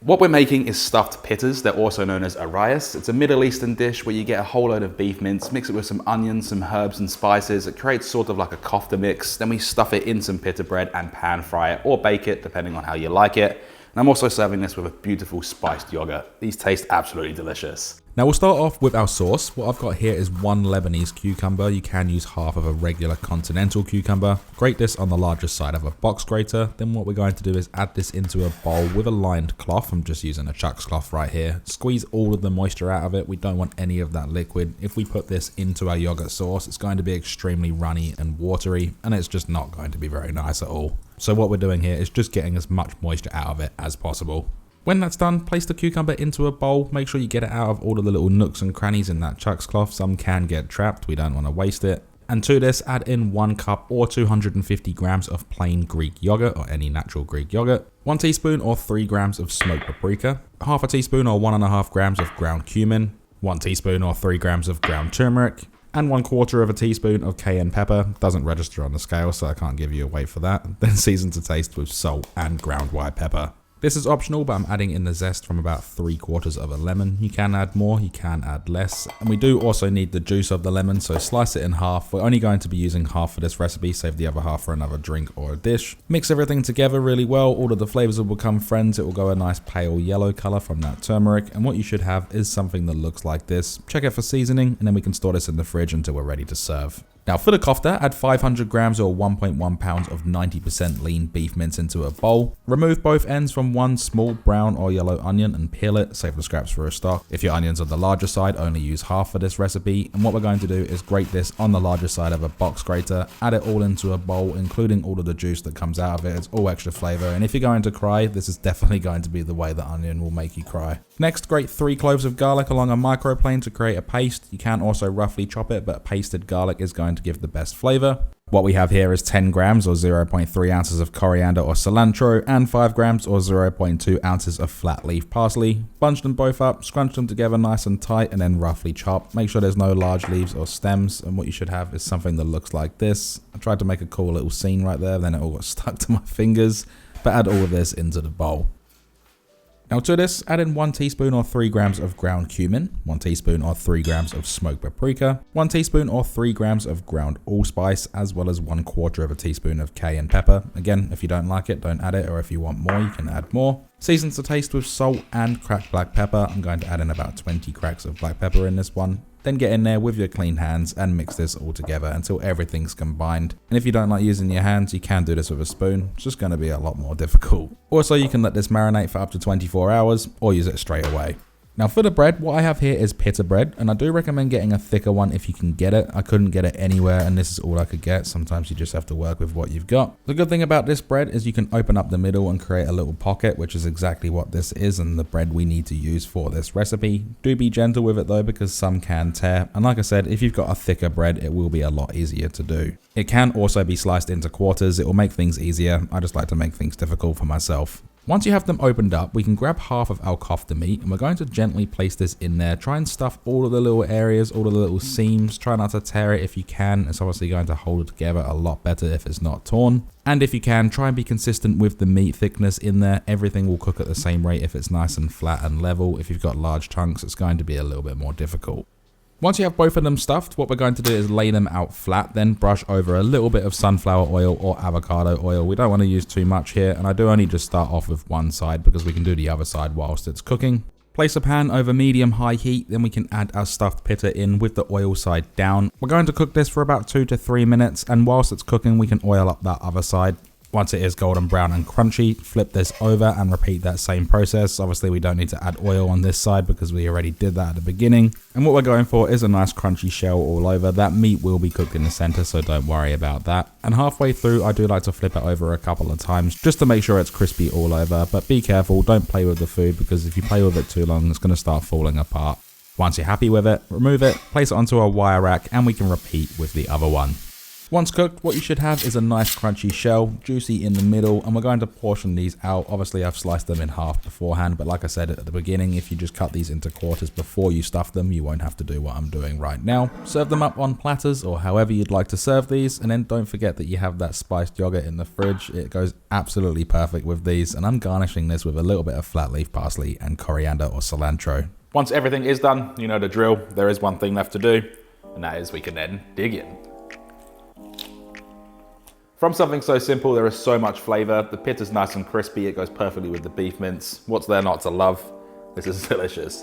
What we're making is stuffed pittas. They're also known as Arayes. It's a Middle Eastern dish where you get a whole load of beef mince, mix it with some onions, some herbs and spices. It creates sort of like a kofta mix. Then we stuff it in some pita bread and pan fry it or bake it, depending on how you like it. And I'm also serving this with a beautiful spiced yogurt. These taste absolutely delicious. Now we'll start off with our sauce. What I've got here is 1 Lebanese cucumber. You can use half of a regular continental cucumber. Grate this on the larger side of a box grater. Then what we're going to do is add this into a bowl with a lined cloth. I'm just using a Chuck's cloth right here. Squeeze all of the moisture out of it. We don't want any of that liquid. If we put this into our yogurt sauce, it's going to be extremely runny and watery, and it's just not going to be very nice at all. So what we're doing here is just getting as much moisture out of it as possible. When that's done, place the cucumber into a bowl. Make sure you get it out of all of the little nooks and crannies in that Chuck's cloth. Some can get trapped. We don't want to waste it. And to this, add in 1 cup or 250 grams of plain Greek yogurt or any natural Greek yogurt, 1 teaspoon or 3 grams of smoked paprika, half a teaspoon or 1.5 grams of ground cumin, 1 teaspoon or 3 grams of ground turmeric, and 1/4 of a teaspoon of cayenne pepper. Doesn't register on the scale, so I can't give you a weight for that. Then season to taste with salt and ground white pepper. This is optional, but I'm adding in the zest from about 3/4 of a lemon. You can add more, you can add less. And we do also need the juice of the lemon, so slice it in half. We're only going to be using half for this recipe, save the other half for another drink or a dish. Mix everything together really well. All of the flavors will become friends. It will go a nice pale yellow color from that turmeric. And what you should have is something that looks like this. Check it for seasoning, and then we can store this in the fridge until we're ready to serve. Now for the kofta, add 500 grams or 1.1 pounds of 90% lean beef mince into a bowl. Remove both ends from 1 small brown or yellow onion and peel it. Save the scraps for a stock. If your onions are the larger side, only use half for this recipe. And what we're going to do is grate this on the larger side of a box grater. Add it all into a bowl, including all of the juice that comes out of it. It's all extra flavor. And if you're going to cry, this is definitely going to be the way the onion will make you cry. Next, grate 3 cloves of garlic along a microplane to create a paste. You can also roughly chop it, but pasted garlic is going to give the best flavor. What we have here is 10 grams or 0.3 ounces of coriander or cilantro and 5 grams or 0.2 ounces of flat leaf parsley. Bunch them both up, scrunch them together nice and tight, and then roughly chop. Make sure there's no large leaves or stems, and what you should have is something that looks like this. I tried to make a cool little scene right there, then it all got stuck to my fingers, but add all of this into the bowl. Now to this, add in 1 teaspoon or 3 grams of ground cumin, 1 teaspoon or 3 grams of smoked paprika, 1 teaspoon or 3 grams of ground allspice, as well as 1/4 of a teaspoon of cayenne pepper. Again, if you don't like it, don't add it, or if you want more, you can add more. Season to taste with salt and cracked black pepper. I'm going to add in about 20 cracks of black pepper in this one. Then get in there with your clean hands and mix this all together until everything's combined. And if you don't like using your hands, you can do this with a spoon. It's just going to be a lot more difficult. Also, you can let this marinate for up to 24 hours or use it straight away. Now for the bread, what I have here is pita bread, and I do recommend getting a thicker one if you can get it. I couldn't get it anywhere, and this is all I could get. Sometimes you just have to work with what you've got. The good thing about this bread is you can open up the middle and create a little pocket, which is exactly what this is and the bread we need to use for this recipe. Do be gentle with it though, because some can tear. And like I said, if you've got a thicker bread, it will be a lot easier to do. It can also be sliced into quarters. It will make things easier. I just like to make things difficult for myself. Once you have them opened up, we can grab half of our kofta meat, and we're going to gently place this in there. Try and stuff all of the little areas, all of the little seams. Try not to tear it if you can. It's obviously going to hold it together a lot better if it's not torn. And if you can, try and be consistent with the meat thickness in there. Everything will cook at the same rate if it's nice and flat and level. If you've got large chunks, it's going to be a little bit more difficult. Once you have both of them stuffed, what we're going to do is lay them out flat, then brush over a little bit of sunflower oil or avocado oil. We don't want to use too much here, and I do only just start off with one side because we can do the other side whilst it's cooking. Place a pan over medium-high heat, then we can add our stuffed pita in with the oil side down. We're going to cook this for about 2 to 3 minutes, and whilst it's cooking, we can oil up that other side. Once it is golden brown and crunchy, flip this over and repeat that same process. Obviously, we don't need to add oil on this side because we already did that at the beginning. And what we're going for is a nice crunchy shell all over. That meat will be cooked in the center, so don't worry about that. And halfway through, I do like to flip it over a couple of times just to make sure it's crispy all over. But be careful, don't play with the food, because if you play with it too long, it's going to start falling apart. Once you're happy with it, remove it, place it onto a wire rack, and we can repeat with the other one. Once cooked, what you should have is a nice crunchy shell, juicy in the middle, and we're going to portion these out. Obviously, I've sliced them in half beforehand, but like I said at the beginning, if you just cut these into quarters before you stuff them, you won't have to do what I'm doing right now. Serve them up on platters or however you'd like to serve these, and then don't forget that you have that spiced yogurt in the fridge. It goes absolutely perfect with these, and I'm garnishing this with a little bit of flat leaf parsley and coriander or cilantro. Once everything is done, you know the drill. There is one thing left to do, and that is we can then dig in. From something so simple, there is so much flavour. The pita's nice and crispy, it goes perfectly with the beef mince. What's there not to love? This is delicious.